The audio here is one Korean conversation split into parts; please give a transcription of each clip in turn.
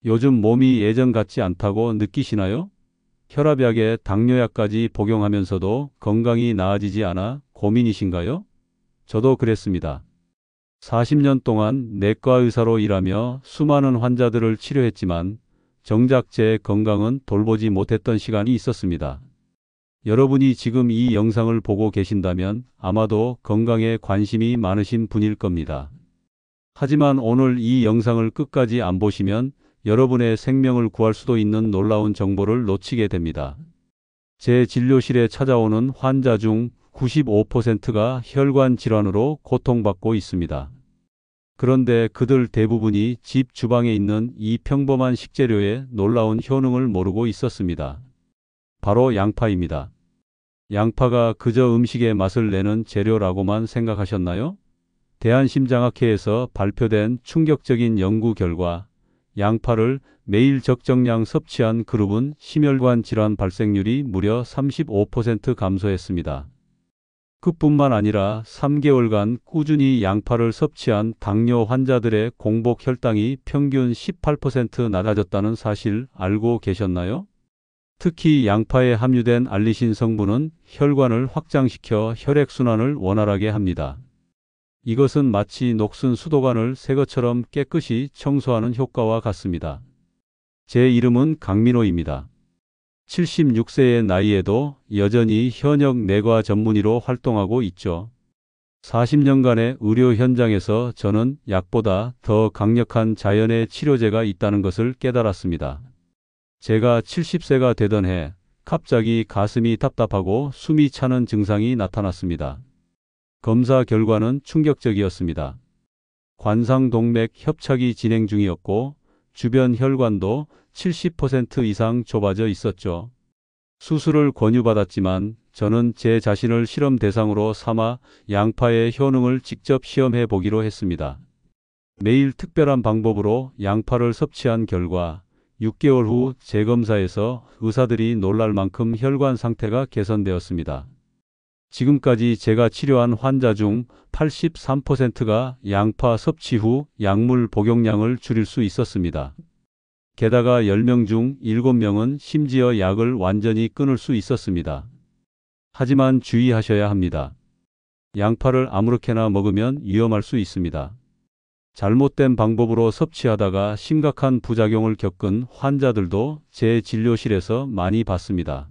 요즘 몸이 예전 같지 않다고 느끼시나요? 혈압약에 당뇨약까지 복용하면서도 건강이 나아지지 않아 고민이신가요? 저도 그랬습니다. 40년 동안 내과 의사로 일하며 수많은 환자들을 치료했지만 정작 제 건강은 돌보지 못했던 시간이 있었습니다. 여러분이 지금 이 영상을 보고 계신다면 아마도 건강에 관심이 많으신 분일 겁니다. 하지만 오늘 이 영상을 끝까지 안 보시면 여러분의 생명을 구할 수도 있는 놀라운 정보를 놓치게 됩니다. 제 진료실에 찾아오는 환자 중 95%가 혈관 질환으로 고통받고 있습니다. 그런데 그들 대부분이 집 주방에 있는 이 평범한 식재료의 놀라운 효능을 모르고 있었습니다. 바로 양파입니다. 양파가 그저 음식의 맛을 내는 재료라고만 생각하셨나요? 대한심장학회에서 발표된 충격적인 연구 결과 양파를 매일 적정량 섭취한 그룹은 심혈관 질환 발생률이 무려 35% 감소했습니다. 그뿐만 아니라 3개월간 꾸준히 양파를 섭취한 당뇨 환자들의 공복 혈당이 평균 18% 낮아졌다는 사실 알고 계셨나요? 특히 양파에 함유된 알리신 성분은 혈관을 확장시켜 혈액순환을 원활하게 합니다. 이것은 마치 녹슨 수도관을 새 것처럼 깨끗이 청소하는 효과와 같습니다. 제 이름은 강민호입니다. 76세의 나이에도 여전히 현역 내과 전문의로 활동하고 있죠. 40년간의 의료 현장에서 저는 약보다 더 강력한 자연의 치료제가 있다는 것을 깨달았습니다. 제가 70세가 되던 해 갑자기 가슴이 답답하고 숨이 차는 증상이 나타났습니다. 검사 결과는 충격적이었습니다. 관상동맥 협착이 진행 중이었고 주변 혈관도 70% 이상 좁아져 있었죠. 수술을 권유받았지만 저는 제 자신을 실험 대상으로 삼아 양파의 효능을 직접 시험해 보기로 했습니다. 매일 특별한 방법으로 양파를 섭취한 결과 6개월 후 재검사에서 의사들이 놀랄 만큼 혈관 상태가 개선되었습니다. 지금까지 제가 치료한 환자 중 83%가 양파 섭취 후 약물 복용량을 줄일 수 있었습니다. 게다가 10명 중 7명은 심지어 약을 완전히 끊을 수 있었습니다. 하지만 주의하셔야 합니다. 양파를 아무렇게나 먹으면 위험할 수 있습니다. 잘못된 방법으로 섭취하다가 심각한 부작용을 겪은 환자들도 제 진료실에서 많이 봤습니다.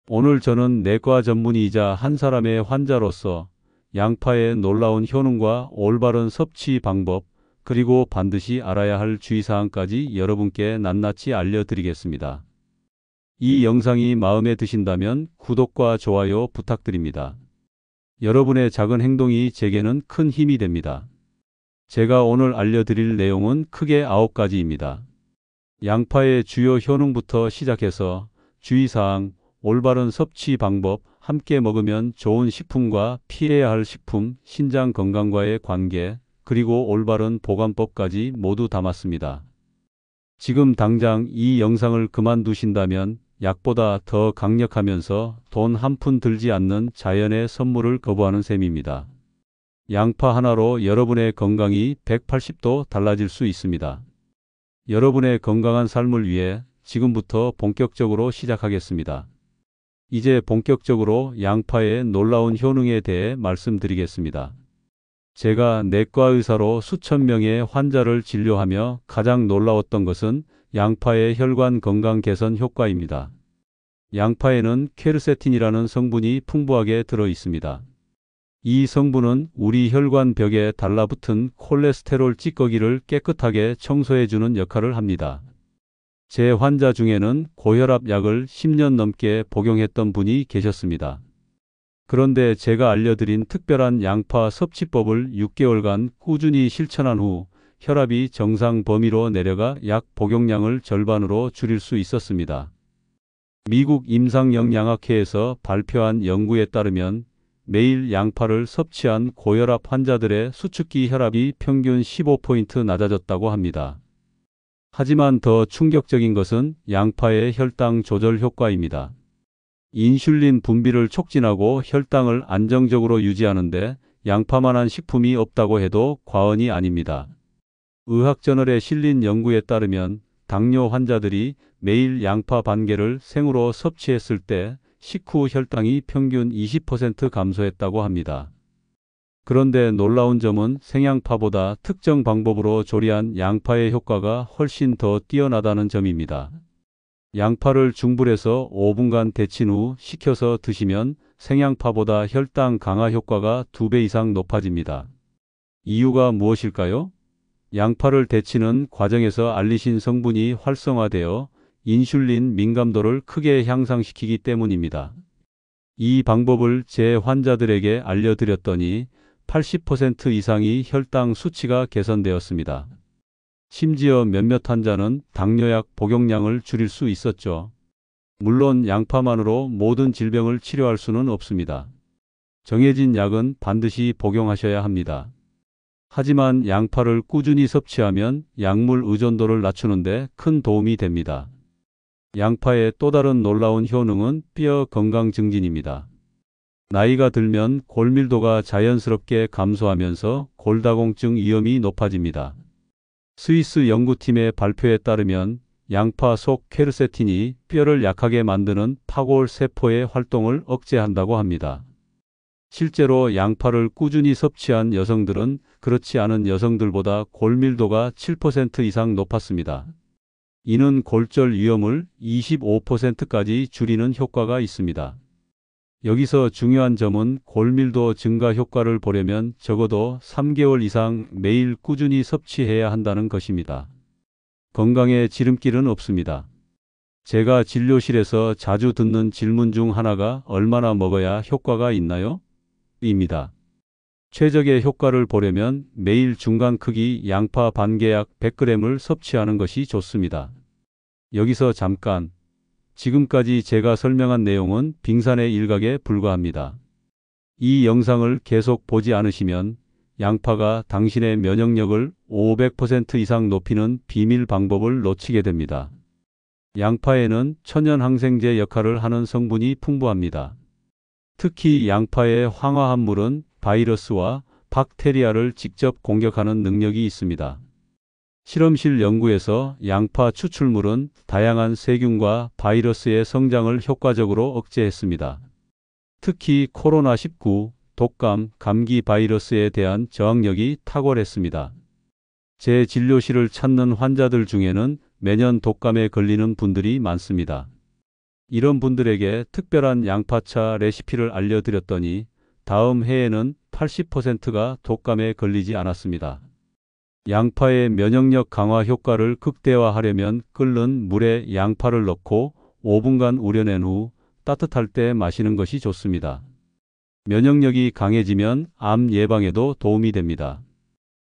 오늘 저는 내과 전문의이자 한 사람의 환자로서 양파의 놀라운 효능과 올바른 섭취 방법, 그리고 반드시 알아야 할 주의사항까지 여러분께 낱낱이 알려드리겠습니다. 이 영상이 마음에 드신다면 구독과 좋아요 부탁드립니다. 여러분의 작은 행동이 제게는 큰 힘이 됩니다. 제가 오늘 알려드릴 내용은 크게 9가지입니다. 양파의 주요 효능부터 시작해서 주의사항, 올바른 섭취 방법, 함께 먹으면 좋은 식품과 피해야 할 식품, 신장 건강과의 관계, 그리고 올바른 보관법까지 모두 담았습니다. 지금 당장 이 영상을 그만두신다면 약보다 더 강력하면서 돈 한 푼 들지 않는 자연의 선물을 거부하는 셈입니다. 양파 하나로 여러분의 건강이 180도 달라질 수 있습니다. 여러분의 건강한 삶을 위해 지금부터 본격적으로 시작하겠습니다. 이제 본격적으로 양파의 놀라운 효능에 대해 말씀드리겠습니다. 제가 내과 의사로 수천 명의 환자를 진료하며 가장 놀라웠던 것은 양파의 혈관 건강 개선 효과입니다. 양파에는 퀘르세틴이라는 성분이 풍부하게 들어 있습니다. 이 성분은 우리 혈관 벽에 달라붙은 콜레스테롤 찌꺼기를 깨끗하게 청소해주는 역할을 합니다. 제 환자 중에는 고혈압 약을 10년 넘게 복용했던 분이 계셨습니다. 그런데 제가 알려드린 특별한 양파 섭취법을 6개월간 꾸준히 실천한 후 혈압이 정상 범위로 내려가 약 복용량을 절반으로 줄일 수 있었습니다. 미국 임상영양학회에서 발표한 연구에 따르면 매일 양파를 섭취한 고혈압 환자들의 수축기 혈압이 평균 15포인트 낮아졌다고 합니다. 하지만 더 충격적인 것은 양파의 혈당 조절 효과입니다. 인슐린 분비를 촉진하고 혈당을 안정적으로 유지하는데 양파만한 식품이 없다고 해도 과언이 아닙니다. 의학저널에 실린 연구에 따르면 당뇨 환자들이 매일 양파 반 개를 생으로 섭취했을 때 식후 혈당이 평균 20% 감소했다고 합니다. 그런데 놀라운 점은 생양파보다 특정 방법으로 조리한 양파의 효과가 훨씬 더 뛰어나다는 점입니다. 양파를 중불에서 5분간 데친 후 식혀서 드시면 생양파보다 혈당 강화 효과가 2배 이상 높아집니다. 이유가 무엇일까요? 양파를 데치는 과정에서 알리신 성분이 활성화되어 인슐린 민감도를 크게 향상시키기 때문입니다. 이 방법을 제 환자들에게 알려드렸더니 80% 이상이 혈당 수치가 개선되었습니다. 심지어 몇몇 환자는 당뇨약 복용량을 줄일 수 있었죠. 물론 양파만으로 모든 질병을 치료할 수는 없습니다. 정해진 약은 반드시 복용하셔야 합니다. 하지만 양파를 꾸준히 섭취하면 약물 의존도를 낮추는데 큰 도움이 됩니다. 양파의 또 다른 놀라운 효능은 뼈 건강 증진입니다. 나이가 들면 골밀도가 자연스럽게 감소하면서 골다공증 위험이 높아집니다. 스위스 연구팀의 발표에 따르면 양파 속 퀘르세틴이 뼈를 약하게 만드는 파골 세포의 활동을 억제한다고 합니다. 실제로 양파를 꾸준히 섭취한 여성들은 그렇지 않은 여성들보다 골밀도가 7% 이상 높았습니다. 이는 골절 위험을 25%까지 줄이는 효과가 있습니다. 여기서 중요한 점은 골밀도 증가 효과를 보려면 적어도 3개월 이상 매일 꾸준히 섭취해야 한다는 것입니다. 건강에 지름길은 없습니다. 제가 진료실에서 자주 듣는 질문 중 하나가 얼마나 먹어야 효과가 있나요? 입니다. 최적의 효과를 보려면 매일 중간 크기 양파 반개 약 100g을 섭취하는 것이 좋습니다. 여기서 잠깐, 지금까지 제가 설명한 내용은 빙산의 일각에 불과합니다. 이 영상을 계속 보지 않으시면 양파가 당신의 면역력을 500% 이상 높이는 비밀 방법을 놓치게 됩니다. 양파에는 천연 항생제 역할을 하는 성분이 풍부합니다. 특히 양파의 황화합물은 바이러스와 박테리아를 직접 공격하는 능력이 있습니다. 실험실 연구에서 양파 추출물은 다양한 세균과 바이러스의 성장을 효과적으로 억제했습니다. 특히 코로나19, 독감, 감기 바이러스에 대한 저항력이 탁월했습니다. 제 진료실을 찾는 환자들 중에는 매년 독감에 걸리는 분들이 많습니다. 이런 분들에게 특별한 양파차 레시피를 알려드렸더니 다음 해에는 80%가 독감에 걸리지 않았습니다. 양파의 면역력 강화 효과를 극대화하려면 끓는 물에 양파를 넣고 5분간 우려낸 후 따뜻할 때 마시는 것이 좋습니다. 면역력이 강해지면 암 예방에도 도움이 됩니다.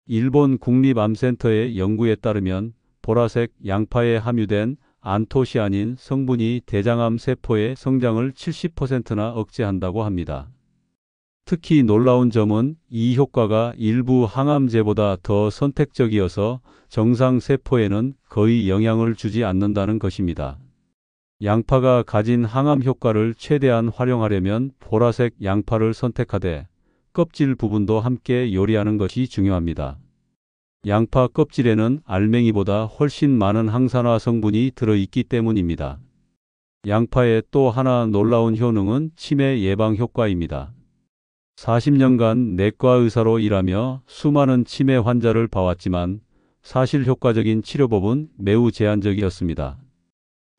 일본 국립암센터의 연구에 따르면 보라색 양파에 함유된 안토시아닌 성분이 대장암 세포의 성장을 70%나 억제한다고 합니다. 특히 놀라운 점은 이 효과가 일부 항암제보다 더 선택적이어서 정상 세포에는 거의 영향을 주지 않는다는 것입니다. 양파가 가진 항암 효과를 최대한 활용하려면 보라색 양파를 선택하되 껍질 부분도 함께 요리하는 것이 중요합니다. 양파 껍질에는 알맹이보다 훨씬 많은 항산화 성분이 들어있기 때문입니다. 양파의 또 하나 놀라운 효능은 치매 예방 효과입니다. 40년간 내과 의사로 일하며 수많은 치매 환자를 봐왔지만 사실 효과적인 치료법은 매우 제한적이었습니다.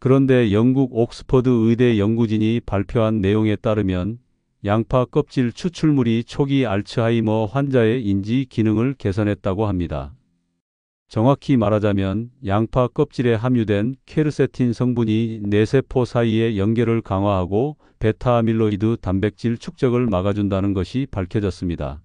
그런데 영국 옥스퍼드 의대 연구진이 발표한 내용에 따르면 양파 껍질 추출물이 초기 알츠하이머 환자의 인지 기능을 개선했다고 합니다. 정확히 말하자면 양파 껍질에 함유된 퀘르세틴 성분이 뇌세포 사이의 연결을 강화하고 베타 아밀로이드 단백질 축적을 막아준다는 것이 밝혀졌습니다.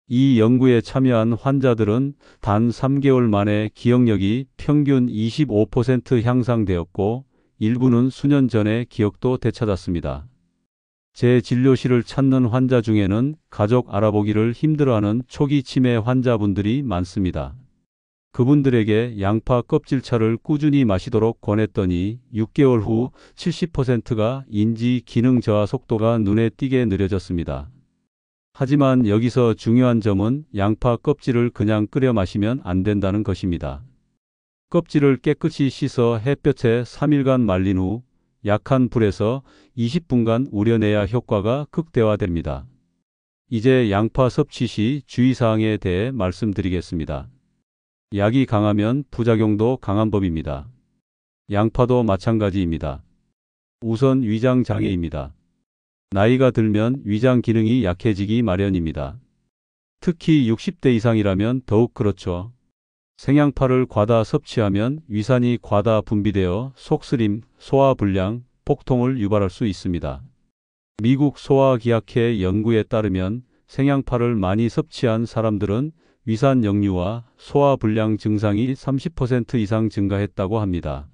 이 연구에 참여한 환자들은 단 3개월 만에 기억력이 평균 25% 향상되었고 일부는 수년 전의 기억도 되찾았습니다. 제 진료실을 찾는 환자 중에는 가족 알아보기를 힘들어하는 초기 치매 환자분들이 많습니다. 그분들에게 양파 껍질차를 꾸준히 마시도록 권했더니 6개월 후 70%가 인지 기능 저하 속도가 눈에 띄게 느려졌습니다. 하지만 여기서 중요한 점은 양파 껍질을 그냥 끓여 마시면 안 된다는 것입니다. 껍질을 깨끗이 씻어 햇볕에 3일간 말린 후 약한 불에서 20분간 우려내야 효과가 극대화됩니다. 이제 양파 섭취 시 주의사항에 대해 말씀드리겠습니다. 약이 강하면 부작용도 강한 법입니다. 양파도 마찬가지입니다. 우선 위장 장애입니다. 나이가 들면 위장 기능이 약해지기 마련입니다. 특히 60대 이상이라면 더욱 그렇죠. 생양파를 과다 섭취하면 위산이 과다 분비되어 속쓰림, 소화불량, 복통을 유발할 수 있습니다. 미국 소화기학회 연구에 따르면 생양파를 많이 섭취한 사람들은 위산 역류와 소화불량 증상이 30% 이상 증가했다고 합니다.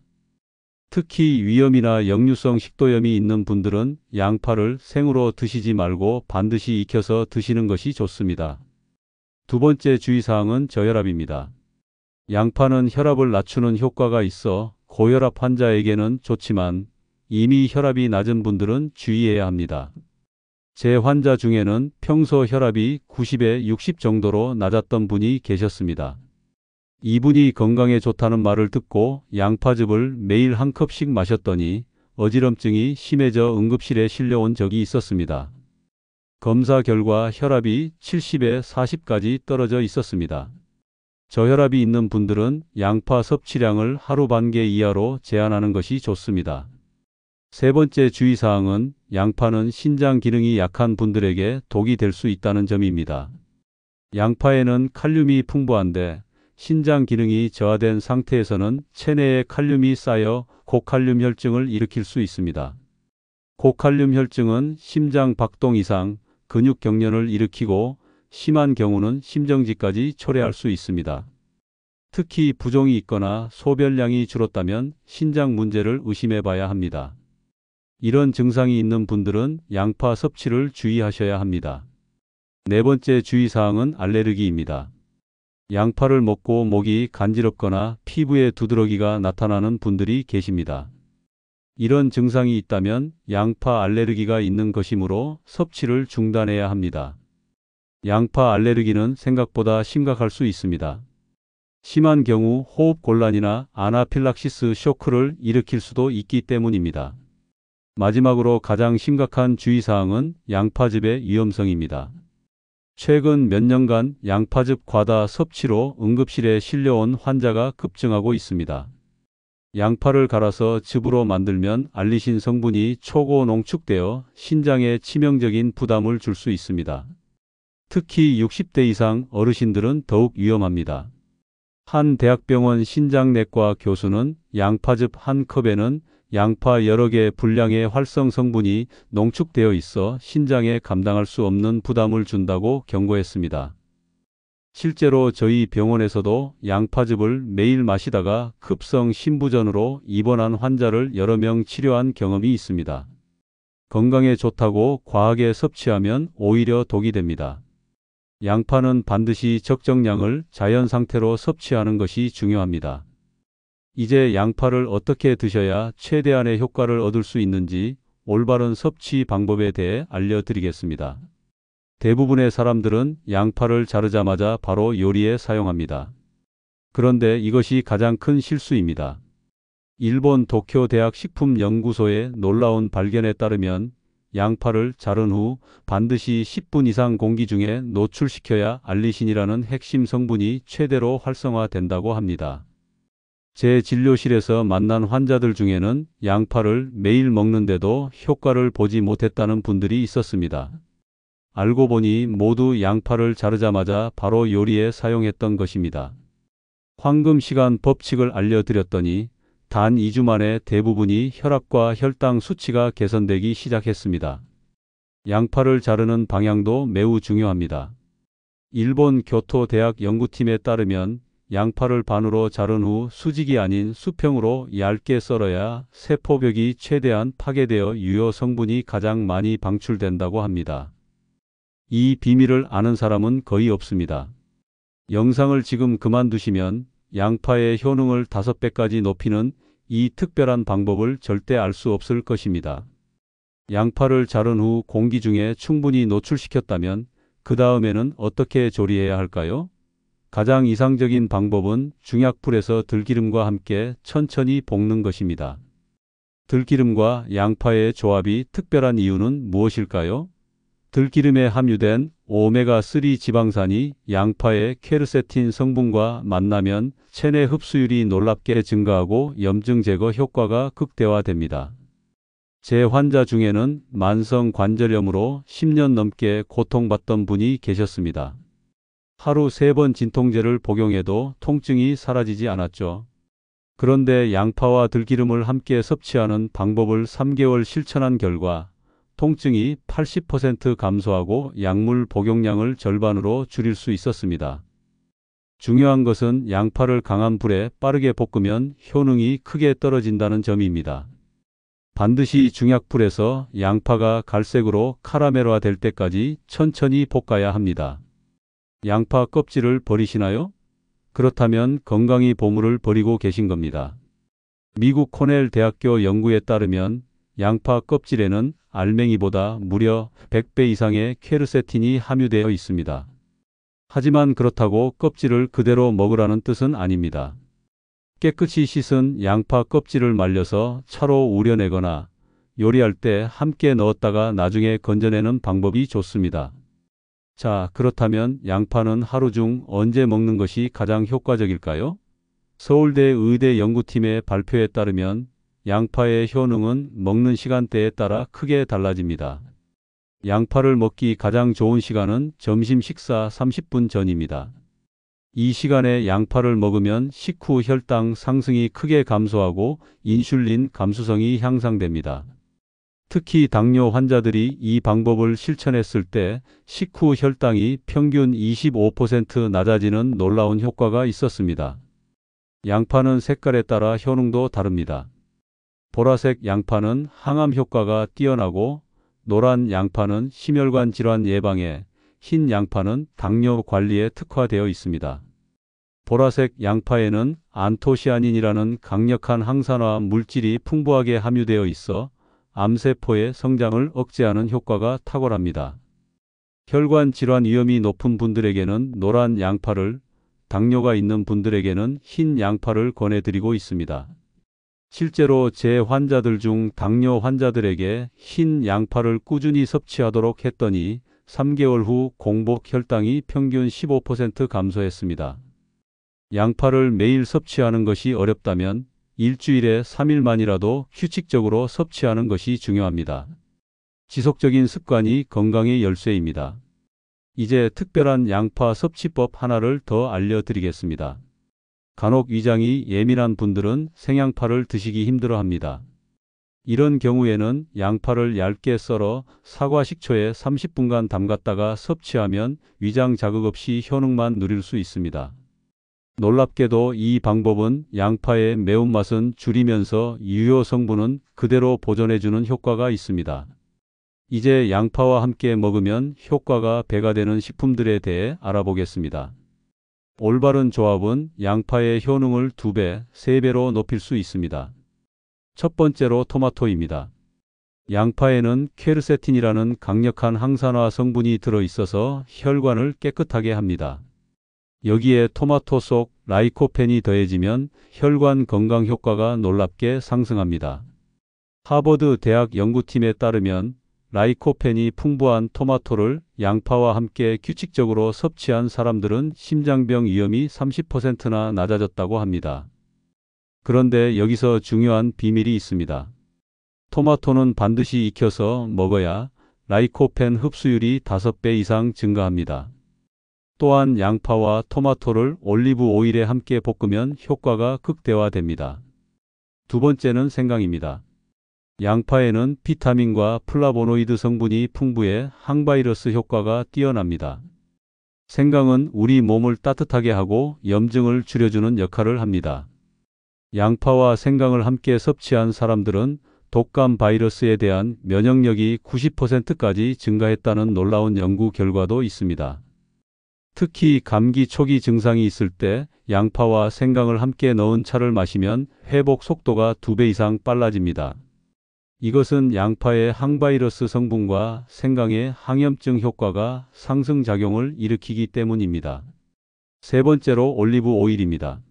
특히 위염이나 역류성 식도염이 있는 분들은 양파를 생으로 드시지 말고 반드시 익혀서 드시는 것이 좋습니다. 두 번째 주의사항은 저혈압입니다. 양파는 혈압을 낮추는 효과가 있어 고혈압 환자에게는 좋지만 이미 혈압이 낮은 분들은 주의해야 합니다. 제 환자 중에는 평소 혈압이 90에 60 정도로 낮았던 분이 계셨습니다. 이분이 건강에 좋다는 말을 듣고 양파즙을 매일 한 컵씩 마셨더니 어지럼증이 심해져 응급실에 실려온 적이 있었습니다. 검사 결과 혈압이 70에 40까지 떨어져 있었습니다. 저혈압이 있는 분들은 양파 섭취량을 하루 반개 이하로 제한하는 것이 좋습니다. 세 번째 주의사항은 양파는 신장 기능이 약한 분들에게 독이 될 수 있다는 점입니다. 양파에는 칼륨이 풍부한데 신장 기능이 저하된 상태에서는 체내에 칼륨이 쌓여 고칼륨 혈증을 일으킬 수 있습니다. 고칼륨 혈증은 심장 박동 이상, 근육 경련을 일으키고 심한 경우는 심정지까지 초래할 수 있습니다. 특히 부종이 있거나 소변량이 줄었다면 신장 문제를 의심해 봐야 합니다. 이런 증상이 있는 분들은 양파 섭취를 주의하셔야 합니다. 네 번째 주의사항은 알레르기입니다. 양파를 먹고 목이 간지럽거나 피부에 두드러기가 나타나는 분들이 계십니다. 이런 증상이 있다면 양파 알레르기가 있는 것이므로 섭취를 중단해야 합니다. 양파 알레르기는 생각보다 심각할 수 있습니다. 심한 경우 호흡 곤란이나 아나필락시스 쇼크를 일으킬 수도 있기 때문입니다. 마지막으로 가장 심각한 주의사항은 양파즙의 위험성입니다. 최근 몇 년간 양파즙 과다 섭취로 응급실에 실려온 환자가 급증하고 있습니다. 양파를 갈아서 즙으로 만들면 알리신 성분이 초고 농축되어 신장에 치명적인 부담을 줄 수 있습니다. 특히 60대 이상 어르신들은 더욱 위험합니다. 한 대학병원 신장내과 교수는 양파즙 한 컵에는 양파 여러 개 분량의 활성 성분이 농축되어 있어 신장에 감당할 수 없는 부담을 준다고 경고했습니다. 실제로 저희 병원에서도 양파즙을 매일 마시다가 급성 신부전으로 입원한 환자를 여러 명 치료한 경험이 있습니다. 건강에 좋다고 과하게 섭취하면 오히려 독이 됩니다. 양파는 반드시 적정량을 자연 상태로 섭취하는 것이 중요합니다. 이제 양파를 어떻게 드셔야 최대한의 효과를 얻을 수 있는지 올바른 섭취 방법에 대해 알려드리겠습니다. 대부분의 사람들은 양파를 자르자마자 바로 요리에 사용합니다. 그런데 이것이 가장 큰 실수입니다. 일본 도쿄 대학 식품연구소의 놀라운 발견에 따르면 양파를 자른 후 반드시 10분 이상 공기 중에 노출시켜야 알리신이라는 핵심 성분이 최대로 활성화된다고 합니다. 제 진료실에서 만난 환자들 중에는 양파를 매일 먹는데도 효과를 보지 못했다는 분들이 있었습니다. 알고 보니 모두 양파를 자르자마자 바로 요리에 사용했던 것입니다. 황금시간 법칙을 알려드렸더니 단 2주 만에 대부분이 혈압과 혈당 수치가 개선되기 시작했습니다. 양파를 자르는 방향도 매우 중요합니다. 일본 교토대학 연구팀에 따르면 양파를 반으로 자른 후 수직이 아닌 수평으로 얇게 썰어야 세포벽이 최대한 파괴되어 유효 성분이 가장 많이 방출된다고 합니다. 이 비밀을 아는 사람은 거의 없습니다. 영상을 지금 그만두시면 양파의 효능을 5배까지 높이는 이 특별한 방법을 절대 알 수 없을 것입니다. 양파를 자른 후 공기 중에 충분히 노출시켰다면 그 다음에는 어떻게 조리해야 할까요? 가장 이상적인 방법은 중약불에서 들기름과 함께 천천히 볶는 것입니다. 들기름과 양파의 조합이 특별한 이유는 무엇일까요? 들기름에 함유된 오메가3 지방산이 양파의 퀘르세틴 성분과 만나면 체내 흡수율이 놀랍게 증가하고 염증 제거 효과가 극대화됩니다. 제 환자 중에는 만성 관절염으로 10년 넘게 고통받던 분이 계셨습니다. 하루 3번 진통제를 복용해도 통증이 사라지지 않았죠. 그런데 양파와 들기름을 함께 섭취하는 방법을 3개월 실천한 결과 통증이 80% 감소하고 약물 복용량을 절반으로 줄일 수 있었습니다. 중요한 것은 양파를 강한 불에 빠르게 볶으면 효능이 크게 떨어진다는 점입니다. 반드시 중약불에서 양파가 갈색으로 카라멜화 될 때까지 천천히 볶아야 합니다. 양파 껍질을 버리시나요? 그렇다면 건강이 보물을 버리고 계신 겁니다. 미국 코넬 대학교 연구에 따르면 양파 껍질에는 알맹이보다 무려 100배 이상의 퀘르세틴이 함유되어 있습니다. 하지만 그렇다고 껍질을 그대로 먹으라는 뜻은 아닙니다. 깨끗이 씻은 양파 껍질을 말려서 차로 우려내거나 요리할 때 함께 넣었다가 나중에 건져내는 방법이 좋습니다. 자, 그렇다면 양파는 하루 중 언제 먹는 것이 가장 효과적일까요? 서울대 의대 연구팀의 발표에 따르면 양파의 효능은 먹는 시간대에 따라 크게 달라집니다. 양파를 먹기 가장 좋은 시간은 점심 식사 30분 전입니다. 이 시간에 양파를 먹으면 식후 혈당 상승이 크게 감소하고 인슐린 감수성이 향상됩니다. 특히 당뇨 환자들이 이 방법을 실천했을 때 식후 혈당이 평균 25% 낮아지는 놀라운 효과가 있었습니다. 양파는 색깔에 따라 효능도 다릅니다. 보라색 양파는 항암 효과가 뛰어나고 노란 양파는 심혈관 질환 예방에, 흰 양파는 당뇨 관리에 특화되어 있습니다. 보라색 양파에는 안토시아닌이라는 강력한 항산화 물질이 풍부하게 함유되어 있어 암세포의 성장을 억제하는 효과가 탁월합니다. 혈관 질환 위험이 높은 분들에게는 노란 양파를, 당뇨가 있는 분들에게는 흰 양파를 권해드리고 있습니다. 실제로 제 환자들 중 당뇨 환자들에게 흰 양파를 꾸준히 섭취하도록 했더니 3개월 후 공복 혈당이 평균 15% 감소했습니다. 양파를 매일 섭취하는 것이 어렵다면 일주일에 3일만이라도 규칙적으로 섭취하는 것이 중요합니다. 지속적인 습관이 건강의 열쇠입니다. 이제 특별한 양파 섭취법 하나를 더 알려드리겠습니다. 간혹 위장이 예민한 분들은 생양파를 드시기 힘들어합니다. 이런 경우에는 양파를 얇게 썰어 사과 식초에 30분간 담갔다가 섭취하면 위장 자극 없이 효능만 누릴 수 있습니다. 놀랍게도 이 방법은 양파의 매운맛은 줄이면서 유효 성분은 그대로 보존해주는 효과가 있습니다. 이제 양파와 함께 먹으면 효과가 배가 되는 식품들에 대해 알아보겠습니다. 올바른 조합은 양파의 효능을 2배, 3배로 높일 수 있습니다. 첫 번째로 토마토입니다. 양파에는 퀘르세틴이라는 강력한 항산화 성분이 들어있어서 혈관을 깨끗하게 합니다. 여기에 토마토 속 라이코펜이 더해지면 혈관 건강 효과가 놀랍게 상승합니다. 하버드 대학 연구팀에 따르면 라이코펜이 풍부한 토마토를 양파와 함께 규칙적으로 섭취한 사람들은 심장병 위험이 30%나 낮아졌다고 합니다. 그런데 여기서 중요한 비밀이 있습니다. 토마토는 반드시 익혀서 먹어야 라이코펜 흡수율이 5배 이상 증가합니다. 또한 양파와 토마토를 올리브 오일에 함께 볶으면 효과가 극대화됩니다. 두 번째는 생강입니다. 양파에는 비타민과 플라보노이드 성분이 풍부해 항바이러스 효과가 뛰어납니다. 생강은 우리 몸을 따뜻하게 하고 염증을 줄여주는 역할을 합니다. 양파와 생강을 함께 섭취한 사람들은 독감 바이러스에 대한 면역력이 90%까지 증가했다는 놀라운 연구 결과도 있습니다. 특히 감기 초기 증상이 있을 때 양파와 생강을 함께 넣은 차를 마시면 회복 속도가 2배 이상 빨라집니다. 이것은 양파의 항바이러스 성분과 생강의 항염증 효과가 상승작용을 일으키기 때문입니다. 세 번째로 올리브 오일입니다.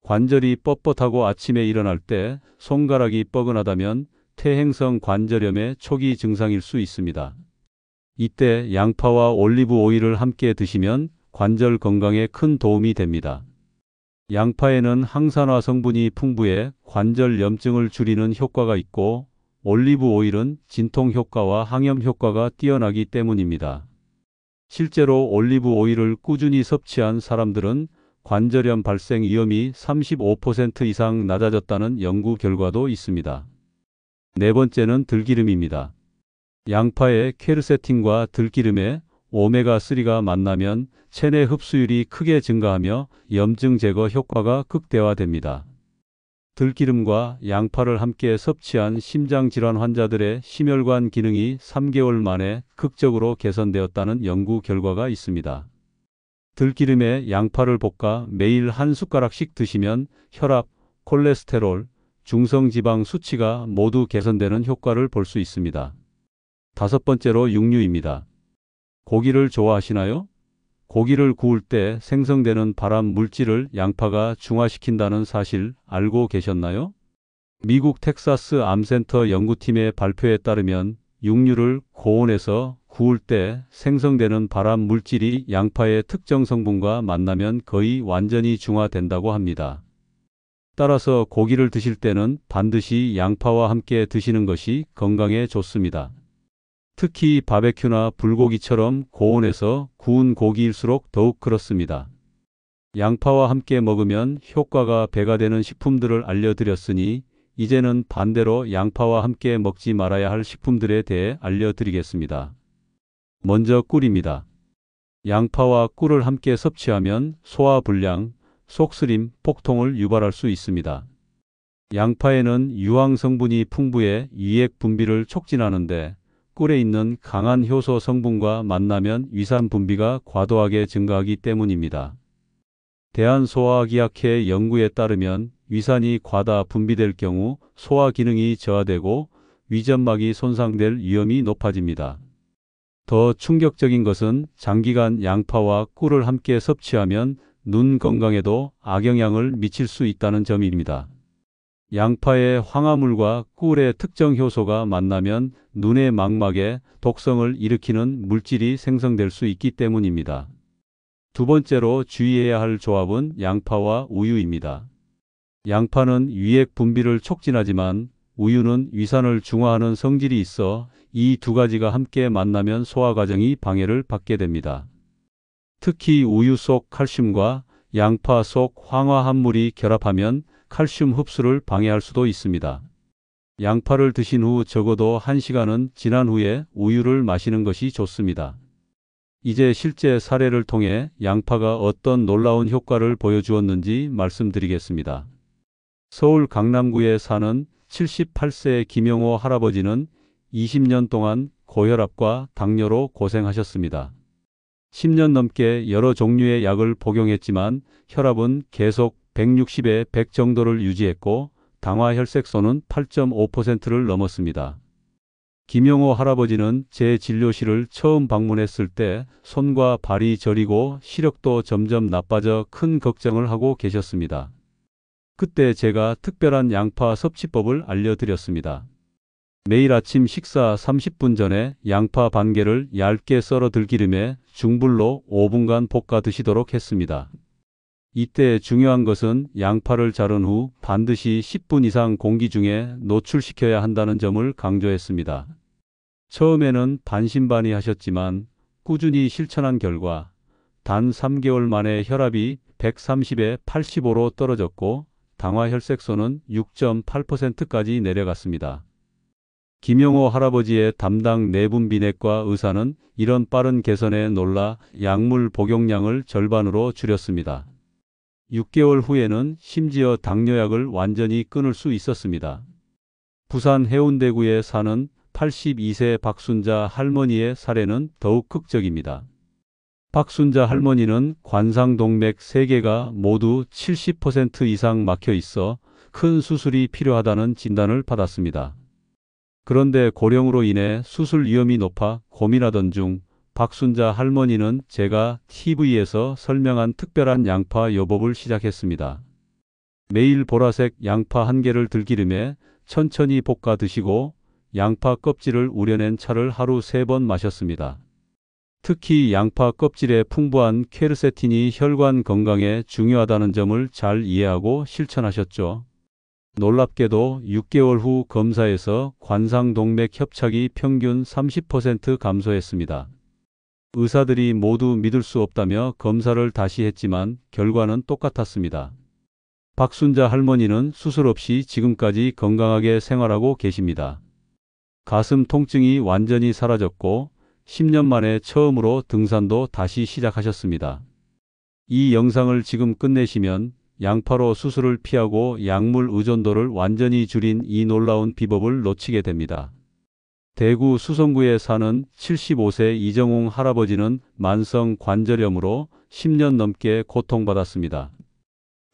관절이 뻣뻣하고 아침에 일어날 때 손가락이 뻐근하다면 퇴행성 관절염의 초기 증상일 수 있습니다. 이때 양파와 올리브 오일을 함께 드시면 관절 건강에 큰 도움이 됩니다. 양파에는 항산화 성분이 풍부해 관절 염증을 줄이는 효과가 있고 올리브 오일은 진통 효과와 항염 효과가 뛰어나기 때문입니다. 실제로 올리브 오일을 꾸준히 섭취한 사람들은 관절염 발생 위험이 35% 이상 낮아졌다는 연구 결과도 있습니다. 네 번째는 들기름입니다. 양파의 퀘르세틴과 들기름의 오메가3가 만나면 체내 흡수율이 크게 증가하며 염증 제거 효과가 극대화됩니다. 들기름과 양파를 함께 섭취한 심장질환 환자들의 심혈관 기능이 3개월 만에 극적으로 개선되었다는 연구 결과가 있습니다. 들기름에 양파를 볶아 매일 한 숟가락씩 드시면 혈압, 콜레스테롤, 중성지방 수치가 모두 개선되는 효과를 볼 수 있습니다. 다섯 번째로 육류입니다. 고기를 좋아하시나요? 고기를 구울 때 생성되는 발암 물질을 양파가 중화시킨다는 사실 알고 계셨나요? 미국 텍사스 암센터 연구팀의 발표에 따르면 육류를 고온에서 구울 때 생성되는 발암 물질이 양파의 특정 성분과 만나면 거의 완전히 중화된다고 합니다. 따라서 고기를 드실 때는 반드시 양파와 함께 드시는 것이 건강에 좋습니다. 특히 바베큐나 불고기처럼 고온에서 구운 고기일수록 더욱 그렇습니다. 양파와 함께 먹으면 효과가 배가 되는 식품들을 알려드렸으니 이제는 반대로 양파와 함께 먹지 말아야 할 식품들에 대해 알려드리겠습니다. 먼저 꿀입니다. 양파와 꿀을 함께 섭취하면 소화불량, 속쓰림, 복통을 유발할 수 있습니다. 양파에는 유황 성분이 풍부해 위액 분비를 촉진하는데 꿀에 있는 강한 효소 성분과 만나면 위산 분비가 과도하게 증가하기 때문입니다. 대한소화기학회 연구에 따르면 위산이 과다 분비될 경우 소화 기능이 저하되고 위점막이 손상될 위험이 높아집니다. 더 충격적인 것은 장기간 양파와 꿀을 함께 섭취하면 눈 건강에도 악영향을 미칠 수 있다는 점입니다. 양파의 황화물과 꿀의 특정 효소가 만나면 눈의 망막에 독성을 일으키는 물질이 생성될 수 있기 때문입니다. 두 번째로 주의해야 할 조합은 양파와 우유입니다. 양파는 위액 분비를 촉진하지만 우유는 위산을 중화하는 성질이 있어 이 두 가지가 함께 만나면 소화 과정이 방해를 받게 됩니다. 특히 우유 속 칼슘과 양파 속 황화합물이 결합하면 칼슘 흡수를 방해할 수도 있습니다. 양파를 드신 후 적어도 1시간은 지난 후에 우유를 마시는 것이 좋습니다. 이제 실제 사례를 통해 양파가 어떤 놀라운 효과를 보여주었는지 말씀드리겠습니다. 서울 강남구에 사는 78세 김영호 할아버지는 20년 동안 고혈압과 당뇨로 고생하셨습니다. 10년 넘게 여러 종류의 약을 복용했지만 혈압은 계속 160에 100 정도를 유지했고 당화혈색소는 8.5%를 넘었습니다. 김영호 할아버지는 제 진료실을 처음 방문했을 때 손과 발이 저리고 시력도 점점 나빠져 큰 걱정을 하고 계셨습니다. 그때 제가 특별한 양파 섭취법을 알려드렸습니다. 매일 아침 식사 30분 전에 양파 반 개를 얇게 썰어 들기름에 중불로 5분간 볶아 드시도록 했습니다. 이때 중요한 것은 양파를 자른 후 반드시 10분 이상 공기 중에 노출시켜야 한다는 점을 강조했습니다. 처음에는 반신반의하셨지만 꾸준히 실천한 결과 단 3개월 만에 혈압이 130에 85로 떨어졌고 당화혈색소는 6.8%까지 내려갔습니다. 김영호 할아버지의 담당 내분비내과 의사는 이런 빠른 개선에 놀라 약물 복용량을 절반으로 줄였습니다. 6개월 후에는 심지어 당뇨약을 완전히 끊을 수 있었습니다. 부산 해운대구에 사는 82세 박순자 할머니의 사례는 더욱 극적입니다. 박순자 할머니는 관상동맥 3개가 모두 70% 이상 막혀 있어 큰 수술이 필요하다는 진단을 받았습니다. 그런데 고령으로 인해 수술 위험이 높아 고민하던 중 박순자 할머니는 제가 TV에서 설명한 특별한 양파 요법을 시작했습니다. 매일 보라색 양파 1개를 들기름에 천천히 볶아 드시고 양파 껍질을 우려낸 차를 하루 3번 마셨습니다. 특히 양파 껍질에 풍부한 퀘르세틴이 혈관 건강에 중요하다는 점을 잘 이해하고 실천하셨죠. 놀랍게도 6개월 후 검사에서 관상동맥 협착이 평균 30% 감소했습니다. 의사들이 모두 믿을 수 없다며 검사를 다시 했지만 결과는 똑같았습니다. 박순자 할머니는 수술 없이 지금까지 건강하게 생활하고 계십니다. 가슴 통증이 완전히 사라졌고 10년 만에 처음으로 등산도 다시 시작하셨습니다. 이 영상을 지금 끝내시면 양파로 수술을 피하고 약물 의존도를 완전히 줄인 이 놀라운 비법을 놓치게 됩니다. 대구 수성구에 사는 75세 이정웅 할아버지는 만성 관절염으로 10년 넘게 고통받았습니다.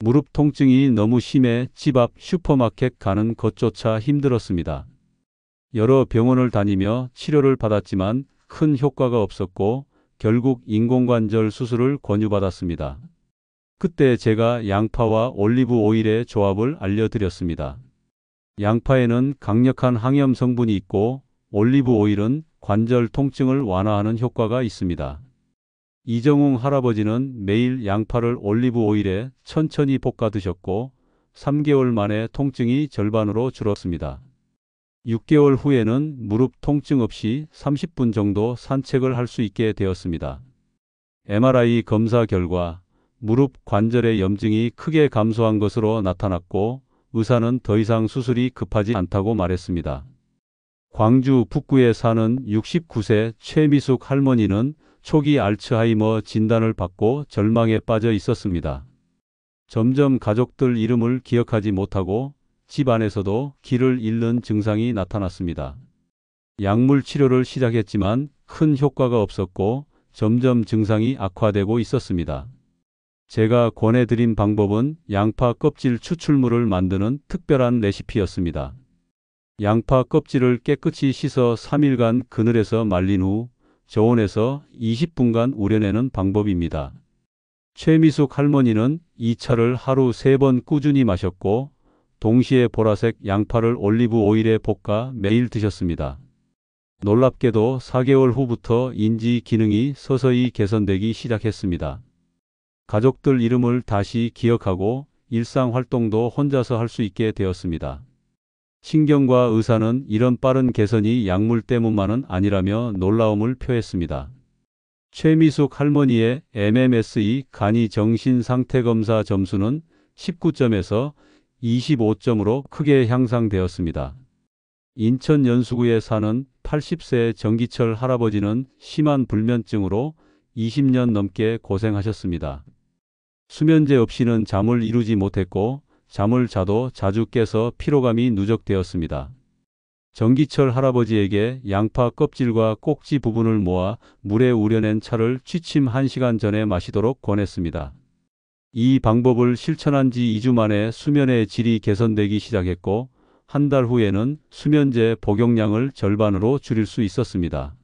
무릎 통증이 너무 심해 집 앞 슈퍼마켓 가는 것조차 힘들었습니다. 여러 병원을 다니며 치료를 받았지만 큰 효과가 없었고 결국 인공관절 수술을 권유받았습니다. 그때 제가 양파와 올리브 오일의 조합을 알려드렸습니다. 양파에는 강력한 항염 성분이 있고 올리브 오일은 관절 통증을 완화하는 효과가 있습니다. 이정웅 할아버지는 매일 양파를 올리브 오일에 천천히 볶아 드셨고 3개월 만에 통증이 절반으로 줄었습니다. 6개월 후에는 무릎 통증 없이 30분 정도 산책을 할 수 있게 되었습니다. MRI 검사 결과 무릎 관절의 염증이 크게 감소한 것으로 나타났고 의사는 더 이상 수술이 급하지 않다고 말했습니다. 광주 북구에 사는 69세 최미숙 할머니는 초기 알츠하이머 진단을 받고 절망에 빠져 있었습니다. 점점 가족들 이름을 기억하지 못하고 집 안에서도 길을 잃는 증상이 나타났습니다. 약물 치료를 시작했지만 큰 효과가 없었고 점점 증상이 악화되고 있었습니다. 제가 권해드린 방법은 양파 껍질 추출물을 만드는 특별한 레시피였습니다. 양파 껍질을 깨끗이 씻어 3일간 그늘에서 말린 후 저온에서 20분간 우려내는 방법입니다. 최미숙 할머니는 이 차를 하루 3번 꾸준히 마셨고 동시에 보라색 양파를 올리브 오일에 볶아 매일 드셨습니다. 놀랍게도 4개월 후부터 인지 기능이 서서히 개선되기 시작했습니다. 가족들 이름을 다시 기억하고 일상 활동도 혼자서 할 수 있게 되었습니다. 신경과 의사는 이런 빠른 개선이 약물 때문만은 아니라며 놀라움을 표했습니다. 최미숙 할머니의 MMSE 간이 정신 상태 검사 점수는 19점에서 25점으로 크게 향상되었습니다. 인천 연수구에 사는 80세 정기철 할아버지는 심한 불면증으로 20년 넘게 고생하셨습니다. 수면제 없이는 잠을 이루지 못했고 잠을 자도 자주 깨서 피로감이 누적되었습니다. 정기철 할아버지에게 양파 껍질과 꼭지 부분을 모아 물에 우려낸 차를 취침 1시간 전에 마시도록 권했습니다. 이 방법을 실천한 지 2주 만에 수면의 질이 개선되기 시작했고 한 달 후에는 수면제 복용량을 절반으로 줄일 수 있었습니다.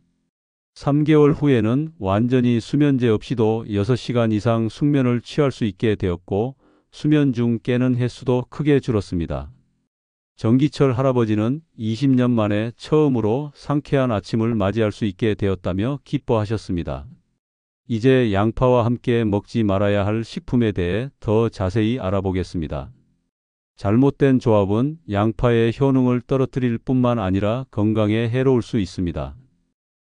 3개월 후에는 완전히 수면제 없이도 6시간 이상 숙면을 취할 수 있게 되었고 수면 중 깨는 횟수도 크게 줄었습니다. 정기철 할아버지는 20년 만에 처음으로 상쾌한 아침을 맞이할 수 있게 되었다며 기뻐하셨습니다. 이제 양파와 함께 먹지 말아야 할 식품에 대해 더 자세히 알아보겠습니다. 잘못된 조합은 양파의 효능을 떨어뜨릴 뿐만 아니라 건강에 해로울 수 있습니다.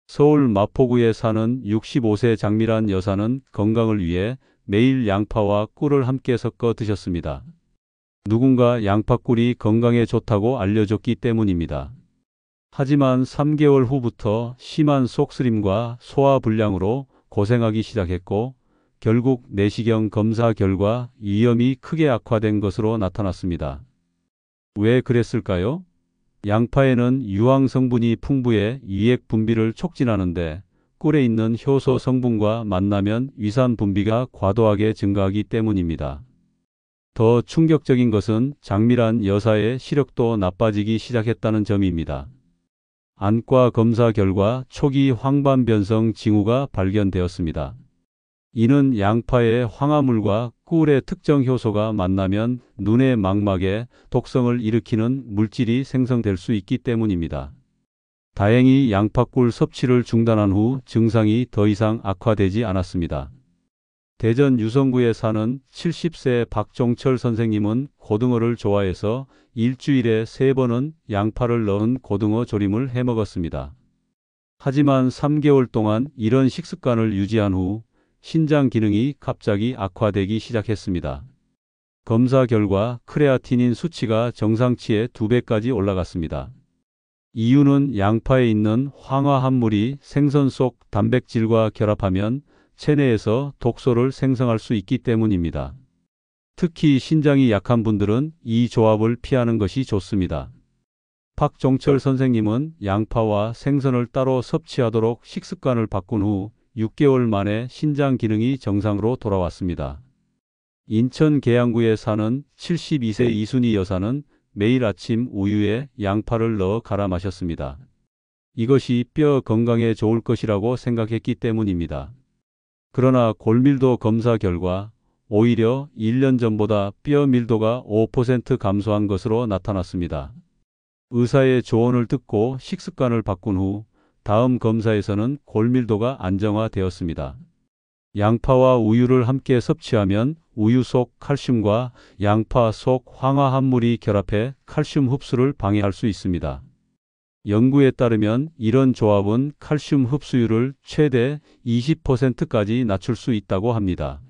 서울 마포구에 사는 65세 장미란 여사는 건강을 위해 매일 양파와 꿀을 함께 섞어 드셨습니다. 누군가 양파꿀이 건강에 좋다고 알려줬기 때문입니다. 하지만 3개월 후부터 심한 속쓰림과 소화불량으로 고생하기 시작했고 결국 내시경 검사 결과 위염이 크게 악화된 것으로 나타났습니다. 왜 그랬을까요? 양파에는 유황 성분이 풍부해 위액 분비를 촉진하는데 꿀에 있는 효소 성분과 만나면 위산 분비가 과도하게 증가하기 때문입니다. 더 충격적인 것은 장미란 여사의 시력도 나빠지기 시작했다는 점입니다. 안과 검사 결과 초기 황반변성 징후가 발견되었습니다. 이는 양파의 황화물과 꿀의 특정 효소가 만나면 눈의 망막에 독성을 일으키는 물질이 생성될 수 있기 때문입니다. 다행히 양파꿀 섭취를 중단한 후 증상이 더 이상 악화되지 않았습니다. 대전 유성구에 사는 70세 박종철 선생님은 고등어를 좋아해서 일주일에 3번은 양파를 넣은 고등어 조림을 해 먹었습니다. 하지만 3개월 동안 이런 식습관을 유지한 후 신장 기능이 갑자기 악화되기 시작했습니다. 검사 결과 크레아티닌 수치가 정상치의 2배까지 올라갔습니다. 이유는 양파에 있는 황화합물이 생선 속 단백질과 결합하면 체내에서 독소를 생성할 수 있기 때문입니다. 특히 신장이 약한 분들은 이 조합을 피하는 것이 좋습니다. 박종철 선생님은 양파와 생선을 따로 섭취하도록 식습관을 바꾼 후 6개월 만에 신장 기능이 정상으로 돌아왔습니다. 인천 계양구에 사는 72세 이순희 여사는 매일 아침 우유에 양파를 넣어 갈아 마셨습니다. 이것이 뼈 건강에 좋을 것이라고 생각했기 때문입니다. 그러나 골밀도 검사 결과 오히려 1년 전보다 뼈 밀도가 5% 감소한 것으로 나타났습니다. 의사의 조언을 듣고 식습관을 바꾼 후 다음 검사에서는 골밀도가 안정화되었습니다. 양파와 우유를 함께 섭취하면 우유 속 칼슘과 양파 속 황화합물이 결합해 칼슘 흡수를 방해할 수 있습니다. 연구에 따르면 이런 조합은 칼슘 흡수율을 최대 20%까지 낮출 수 있다고 합니다.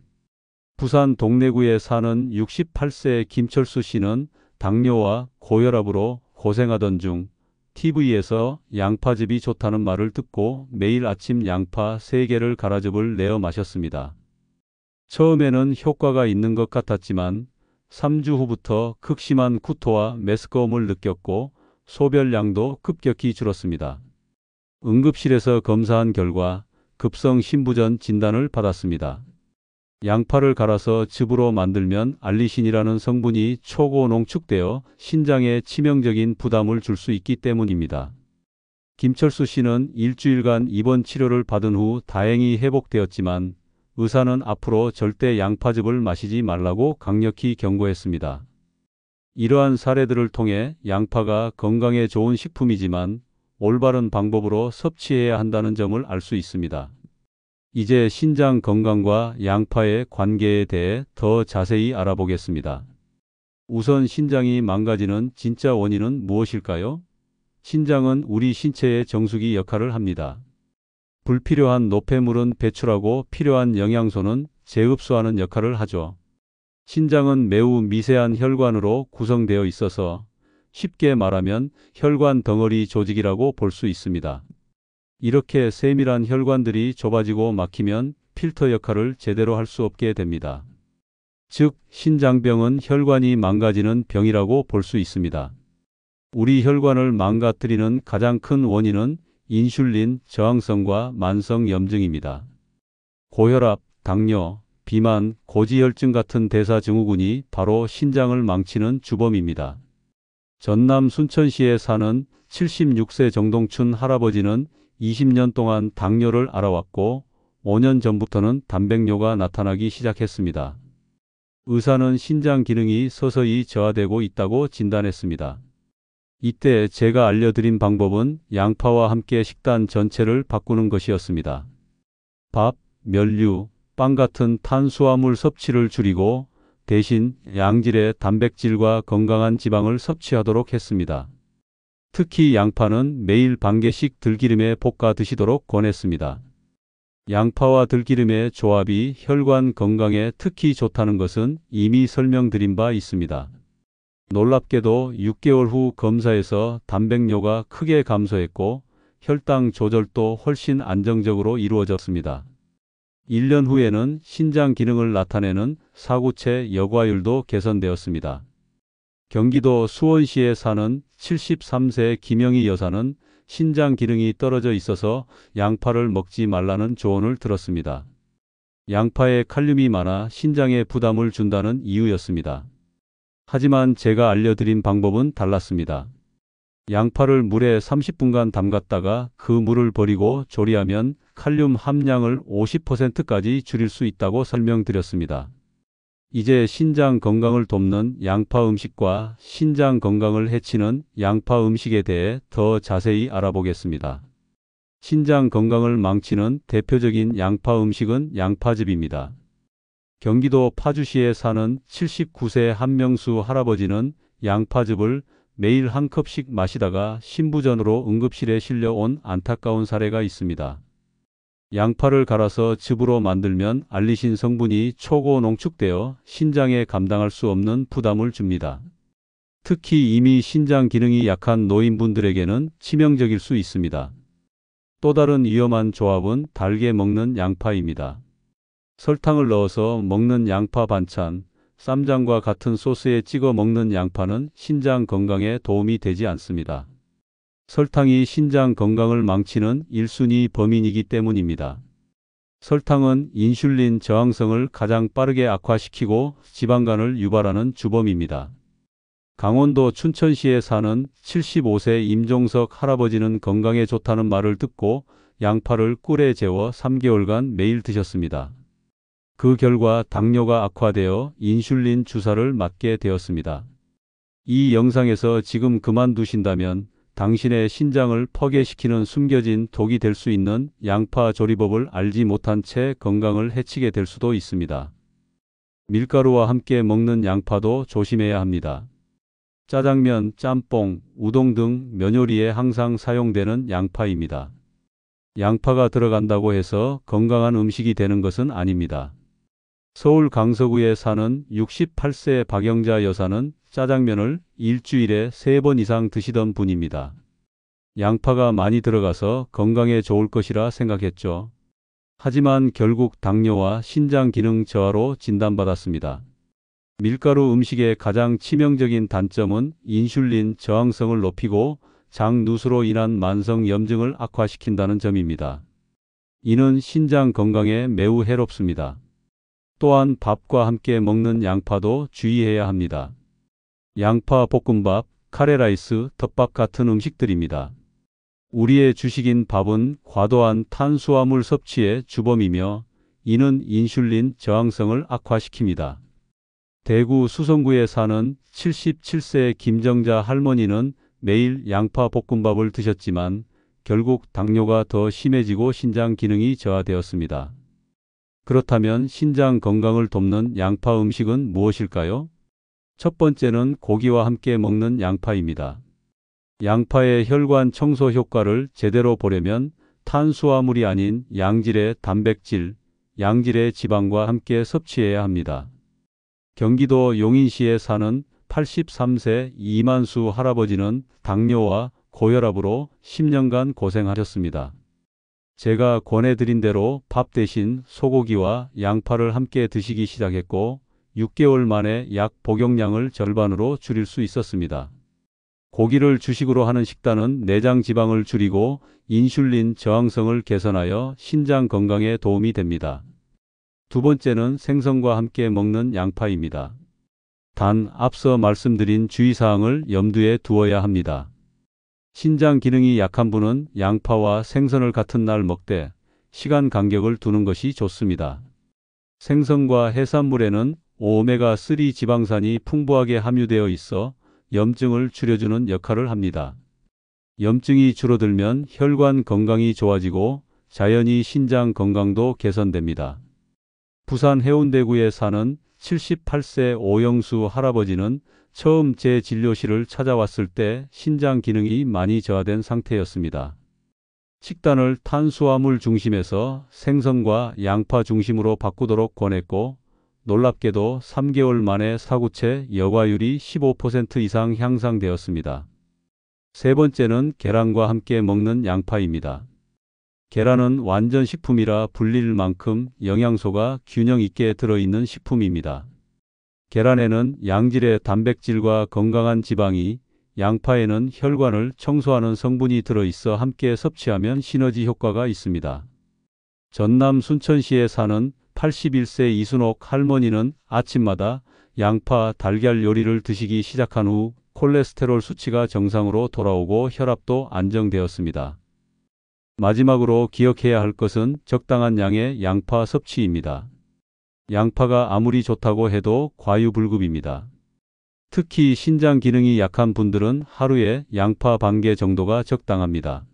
부산 동래구에 사는 68세 김철수 씨는 당뇨와 고혈압으로 고생하던 중 TV에서 양파즙이 좋다는 말을 듣고 매일 아침 양파 3개를 갈아즙을 내어 마셨습니다. 처음에는 효과가 있는 것 같았지만 3주 후부터 극심한 구토와 메스꺼움을 느꼈고 소변량도 급격히 줄었습니다. 응급실에서 검사한 결과 급성 신부전 진단을 받았습니다. 양파를 갈아서 즙으로 만들면 알리신이라는 성분이 초고 농축되어 신장에 치명적인 부담을 줄 수 있기 때문입니다. 김철수 씨는 일주일간 입원 치료를 받은 후 다행히 회복되었지만 의사는 앞으로 절대 양파즙을 마시지 말라고 강력히 경고했습니다. 이러한 사례들을 통해 양파가 건강에 좋은 식품이지만 올바른 방법으로 섭취해야 한다는 점을 알 수 있습니다. 이제 신장 건강과 양파의 관계에 대해 더 자세히 알아보겠습니다. 우선 신장이 망가지는 진짜 원인은 무엇일까요? 신장은 우리 신체의 정수기 역할을 합니다. 불필요한 노폐물은 배출하고 필요한 영양소는 재흡수하는 역할을 하죠. 신장은 매우 미세한 혈관으로 구성되어 있어서 쉽게 말하면 혈관 덩어리 조직이라고 볼 수 있습니다. 이렇게 세밀한 혈관들이 좁아지고 막히면 필터 역할을 제대로 할 수 없게 됩니다. 즉, 신장병은 혈관이 망가지는 병이라고 볼 수 있습니다. 우리 혈관을 망가뜨리는 가장 큰 원인은 인슐린 저항성과 만성 염증입니다. 고혈압, 당뇨, 비만, 고지혈증 같은 대사증후군이 바로 신장을 망치는 주범입니다. 전남 순천시에 사는 76세 정동춘 할아버지는 20년 동안 당뇨를 앓아왔고 5년 전부터는 단백뇨가 나타나기 시작했습니다. 의사는 신장 기능이 서서히 저하되고 있다고 진단했습니다. 이때 제가 알려드린 방법은 양파와 함께 식단 전체를 바꾸는 것이었습니다. 밥, 면류, 빵 같은 탄수화물 섭취를 줄이고 대신 양질의 단백질과 건강한 지방을 섭취하도록 했습니다. 특히 양파는 매일 반 개씩 들기름에 볶아 드시도록 권했습니다. 양파와 들기름의 조합이 혈관 건강에 특히 좋다는 것은 이미 설명드린 바 있습니다. 놀랍게도 6개월 후 검사에서 단백뇨가 크게 감소했고 혈당 조절도 훨씬 안정적으로 이루어졌습니다. 1년 후에는 신장 기능을 나타내는 사구체 여과율도 개선되었습니다. 경기도 수원시에 사는 73세 김영희 여사는 신장 기능이 떨어져 있어서 양파를 먹지 말라는 조언을 들었습니다. 양파에 칼륨이 많아 신장에 부담을 준다는 이유였습니다. 하지만 제가 알려드린 방법은 달랐습니다. 양파를 물에 30분간 담갔다가 그 물을 버리고 조리하면 칼륨 함량을 50%까지 줄일 수 있다고 설명드렸습니다. 이제 신장 건강을 돕는 양파 음식과 신장 건강을 해치는 양파 음식에 대해 더 자세히 알아보겠습니다. 신장 건강을 망치는 대표적인 양파 음식은 양파즙입니다. 경기도 파주시에 사는 79세 한명수 할아버지는 양파즙을 매일 한 컵씩 마시다가 신부전으로 응급실에 실려온 안타까운 사례가 있습니다. 양파를 갈아서 즙으로 만들면 알리신 성분이 초고 농축되어 신장에 감당할 수 없는 부담을 줍니다. 특히 이미 신장 기능이 약한 노인분들에게는 치명적일 수 있습니다. 또 다른 위험한 조합은 달게 먹는 양파입니다. 설탕을 넣어서 먹는 양파 반찬, 쌈장과 같은 소스에 찍어 먹는 양파는 신장 건강에 도움이 되지 않습니다. 설탕이 신장 건강을 망치는 1순위 범인이기 때문입니다. 설탕은 인슐린 저항성을 가장 빠르게 악화시키고 지방간을 유발하는 주범입니다. 강원도 춘천시에 사는 75세 임종석 할아버지는 건강에 좋다는 말을 듣고 양파를 꿀에 재워 3개월간 매일 드셨습니다. 그 결과 당뇨가 악화되어 인슐린 주사를 맞게 되었습니다. 이 영상에서 지금 그만두신다면 당신의 신장을 파괴시키는 숨겨진 독이 될 수 있는 양파 조리법을 알지 못한 채 건강을 해치게 될 수도 있습니다. 밀가루와 함께 먹는 양파도 조심해야 합니다. 짜장면, 짬뽕, 우동 등 면요리에 항상 사용되는 양파입니다. 양파가 들어간다고 해서 건강한 음식이 되는 것은 아닙니다. 서울 강서구에 사는 68세 박영자 여사는 짜장면을 일주일에 3번 이상 드시던 분입니다. 양파가 많이 들어가서 건강에 좋을 것이라 생각했죠. 하지만 결국 당뇨와 신장 기능 저하로 진단받았습니다. 밀가루 음식의 가장 치명적인 단점은 인슐린 저항성을 높이고 장누수로 인한 만성 염증을 악화시킨다는 점입니다. 이는 신장 건강에 매우 해롭습니다. 또한 밥과 함께 먹는 양파도 주의해야 합니다. 양파 볶음밥, 카레라이스, 덮밥 같은 음식들입니다. 우리의 주식인 밥은 과도한 탄수화물 섭취의 주범이며 이는 인슐린 저항성을 악화시킵니다. 대구 수성구에 사는 77세 김정자 할머니는 매일 양파 볶음밥을 드셨지만 결국 당뇨가 더 심해지고 신장 기능이 저하되었습니다. 그렇다면 신장 건강을 돕는 양파 음식은 무엇일까요? 첫 번째는 고기와 함께 먹는 양파입니다. 양파의 혈관 청소 효과를 제대로 보려면 탄수화물이 아닌 양질의 단백질, 양질의 지방과 함께 섭취해야 합니다. 경기도 용인시에 사는 83세 이만수 할아버지는 당뇨와 고혈압으로 10년간 고생하셨습니다. 제가 권해드린 대로 밥 대신 소고기와 양파를 함께 드시기 시작했고 6개월 만에 약 복용량을 절반으로 줄일 수 있었습니다. 고기를 주식으로 하는 식단은 내장 지방을 줄이고 인슐린 저항성을 개선하여 신장 건강에 도움이 됩니다. 두 번째는 생선과 함께 먹는 양파입니다. 단, 앞서 말씀드린 주의사항을 염두에 두어야 합니다. 신장 기능이 약한 분은 양파와 생선을 같은 날 먹되 시간 간격을 두는 것이 좋습니다. 생선과 해산물에는 오메가3 지방산이 풍부하게 함유되어 있어 염증을 줄여주는 역할을 합니다. 염증이 줄어들면 혈관 건강이 좋아지고 자연히 신장 건강도 개선됩니다. 부산 해운대구에 사는 78세 오영수 할아버지는 처음 제 진료실을 찾아왔을 때 신장 기능이 많이 저하된 상태였습니다. 식단을 탄수화물 중심에서 생선과 양파 중심으로 바꾸도록 권했고 놀랍게도 3개월 만에 사구체 여과율이 15% 이상 향상되었습니다. 세 번째는 계란과 함께 먹는 양파입니다. 계란은 완전 식품이라 불릴 만큼 영양소가 균형 있게 들어있는 식품입니다. 계란에는 양질의 단백질과 건강한 지방이, 양파에는 혈관을 청소하는 성분이 들어있어 함께 섭취하면 시너지 효과가 있습니다. 전남 순천시에 사는 81세 이순옥 할머니는 아침마다 양파 달걀 요리를 드시기 시작한 후 콜레스테롤 수치가 정상으로 돌아오고 혈압도 안정되었습니다. 마지막으로 기억해야 할 것은 적당한 양의 양파 섭취입니다. 양파가 아무리 좋다고 해도 과유불급입니다. 특히 신장 기능이 약한 분들은 하루에 양파 반 개 정도가 적당합니다.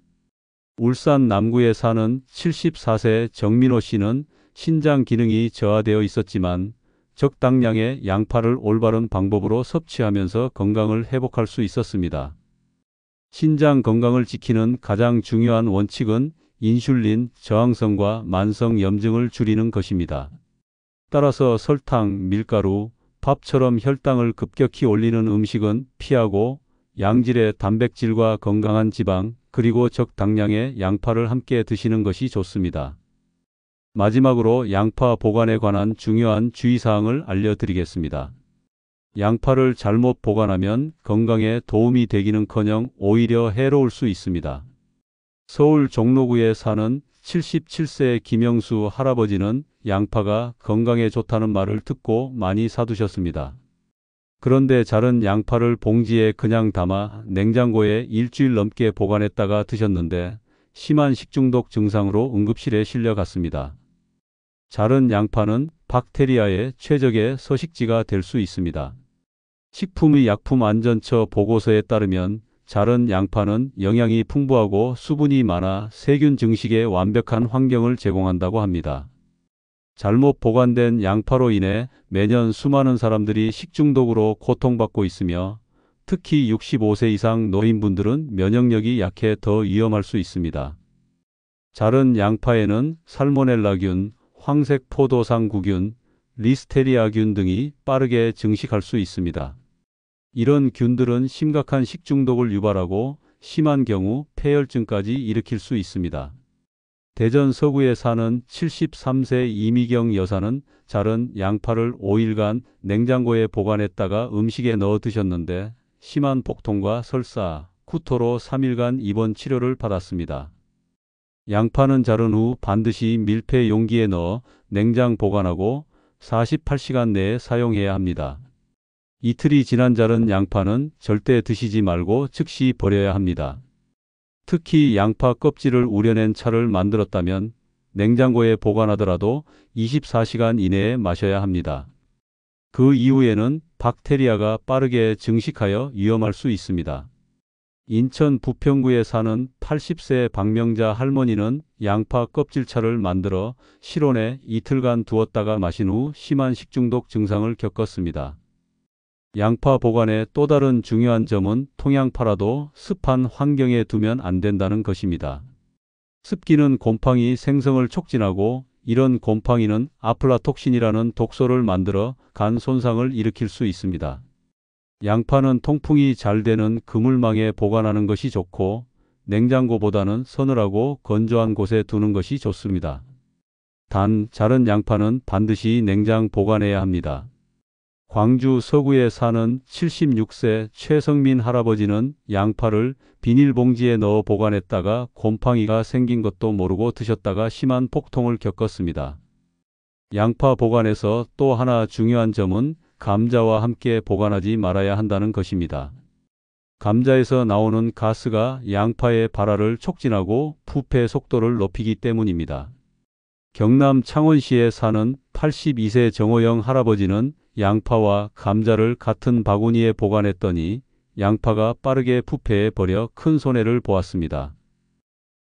울산 남구에 사는 74세 정민호 씨는 신장 기능이 저하되어 있었지만 적당량의 양파를 올바른 방법으로 섭취하면서 건강을 회복할 수 있었습니다. 신장 건강을 지키는 가장 중요한 원칙은 인슐린 저항성과 만성 염증을 줄이는 것입니다. 따라서 설탕, 밀가루, 밥처럼 혈당을 급격히 올리는 음식은 피하고 양질의 단백질과 건강한 지방, 그리고 적당량의 양파를 함께 드시는 것이 좋습니다. 마지막으로 양파 보관에 관한 중요한 주의사항을 알려드리겠습니다. 양파를 잘못 보관하면 건강에 도움이 되기는커녕 오히려 해로울 수 있습니다. 서울 종로구에 사는 77세 김영수 할아버지는 양파가 건강에 좋다는 말을 듣고 많이 사두셨습니다. 그런데 자른 양파를 봉지에 그냥 담아 냉장고에 일주일 넘게 보관했다가 드셨는데 심한 식중독 증상으로 응급실에 실려갔습니다. 자른 양파는 박테리아의 최적의 서식지가 될 수 있습니다. 식품의약품안전처 보고서에 따르면 자른 양파는 영양이 풍부하고 수분이 많아 세균 증식에 완벽한 환경을 제공한다고 합니다. 잘못 보관된 양파로 인해 매년 수많은 사람들이 식중독으로 고통받고 있으며 특히 65세 이상 노인분들은 면역력이 약해 더 위험할 수 있습니다. 자른 양파에는 살모넬라균, 황색 포도상구균, 리스테리아균 등이 빠르게 증식할 수 있습니다. 이런 균들은 심각한 식중독을 유발하고 심한 경우 폐혈증까지 일으킬 수 있습니다. 대전 서구에 사는 73세 이미경 여사는 자른 양파를 5일간 냉장고에 보관했다가 음식에 넣어 드셨는데 심한 복통과 설사, 구토로 3일간 입원 치료를 받았습니다. 양파는 자른 후 반드시 밀폐 용기에 넣어 냉장 보관하고 48시간 내에 사용해야 합니다. 이틀이 지난 자른 양파는 절대 드시지 말고 즉시 버려야 합니다. 특히 양파 껍질을 우려낸 차를 만들었다면 냉장고에 보관하더라도 24시간 이내에 마셔야 합니다. 그 이후에는 박테리아가 빠르게 증식하여 위험할 수 있습니다. 인천 부평구에 사는 80세 박명자 할머니는 양파 껍질차를 만들어 실온에 이틀간 두었다가 마신 후 심한 식중독 증상을 겪었습니다. 양파 보관의 또 다른 중요한 점은 통양파라도 습한 환경에 두면 안 된다는 것입니다. 습기는 곰팡이 생성을 촉진하고 이런 곰팡이는 아플라톡신이라는 독소를 만들어 간 손상을 일으킬 수 있습니다. 양파는 통풍이 잘 되는 그물망에 보관하는 것이 좋고 냉장고보다는 서늘하고 건조한 곳에 두는 것이 좋습니다. 단, 자른 양파는 반드시 냉장 보관해야 합니다. 광주 서구에 사는 76세 최성민 할아버지는 양파를 비닐봉지에 넣어 보관했다가 곰팡이가 생긴 것도 모르고 드셨다가 심한 폭통을 겪었습니다. 양파 보관에서 또 하나 중요한 점은 감자와 함께 보관하지 말아야 한다는 것입니다. 감자에서 나오는 가스가 양파의 발화를 촉진하고 부패 속도를 높이기 때문입니다. 경남 창원시에 사는 82세 정호영 할아버지는 양파와 감자를 같은 바구니에 보관했더니 양파가 빠르게 부패해 버려 큰 손해를 보았습니다.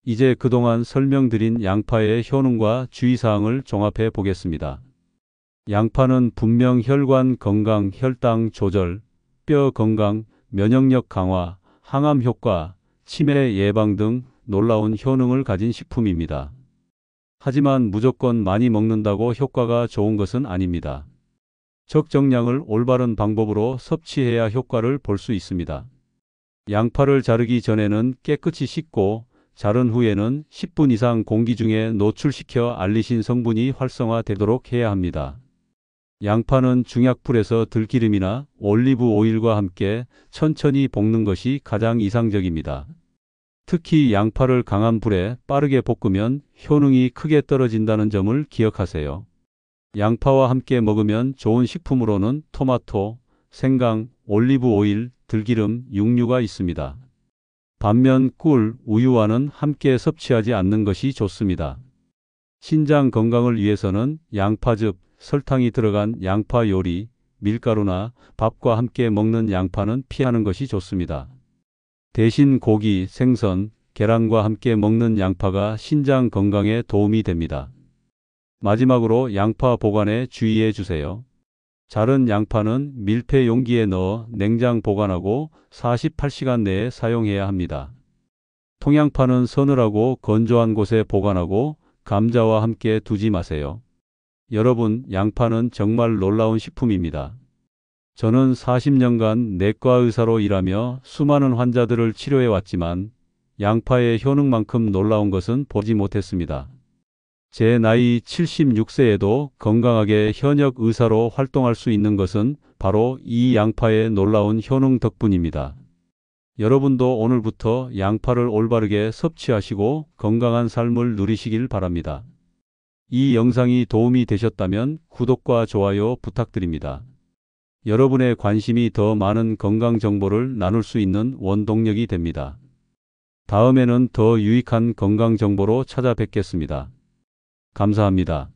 이제 그동안 설명드린 양파의 효능과 주의사항을 종합해 보겠습니다. 양파는 분명 혈관 건강, 혈당 조절, 뼈 건강, 면역력 강화, 항암 효과, 치매 예방 등 놀라운 효능을 가진 식품입니다. 하지만 무조건 많이 먹는다고 효과가 좋은 것은 아닙니다. 적정량을 올바른 방법으로 섭취해야 효과를 볼 수 있습니다. 양파를 자르기 전에는 깨끗이 씻고 자른 후에는 10분 이상 공기 중에 노출시켜 알리신 성분이 활성화되도록 해야 합니다. 양파는 중약불에서 들기름이나 올리브 오일과 함께 천천히 볶는 것이 가장 이상적입니다. 특히 양파를 강한 불에 빠르게 볶으면 효능이 크게 떨어진다는 점을 기억하세요. 양파와 함께 먹으면 좋은 식품으로는 토마토, 생강, 올리브 오일, 들기름, 육류가 있습니다. 반면 꿀, 우유와는 함께 섭취하지 않는 것이 좋습니다. 신장 건강을 위해서는 양파즙, 설탕이 들어간 양파 요리, 밀가루나 밥과 함께 먹는 양파는 피하는 것이 좋습니다. 대신 고기, 생선, 계란과 함께 먹는 양파가 신장 건강에 도움이 됩니다. 마지막으로 양파 보관에 주의해 주세요. 자른 양파는 밀폐 용기에 넣어 냉장 보관하고 48시간 내에 사용해야 합니다. 통양파는 서늘하고 건조한 곳에 보관하고 감자와 함께 두지 마세요. 여러분, 양파는 정말 놀라운 식품입니다. 저는 40년간 내과 의사로 일하며 수많은 환자들을 치료해 왔지만 양파의 효능만큼 놀라운 것은 보지 못했습니다. 제 나이 76세에도 건강하게 현역 의사로 활동할 수 있는 것은 바로 이 양파의 놀라운 효능 덕분입니다. 여러분도 오늘부터 양파를 올바르게 섭취하시고 건강한 삶을 누리시길 바랍니다. 이 영상이 도움이 되셨다면 구독과 좋아요 부탁드립니다. 여러분의 관심이 더 많은 건강 정보를 나눌 수 있는 원동력이 됩니다. 다음에는 더 유익한 건강 정보로 찾아뵙겠습니다. 감사합니다.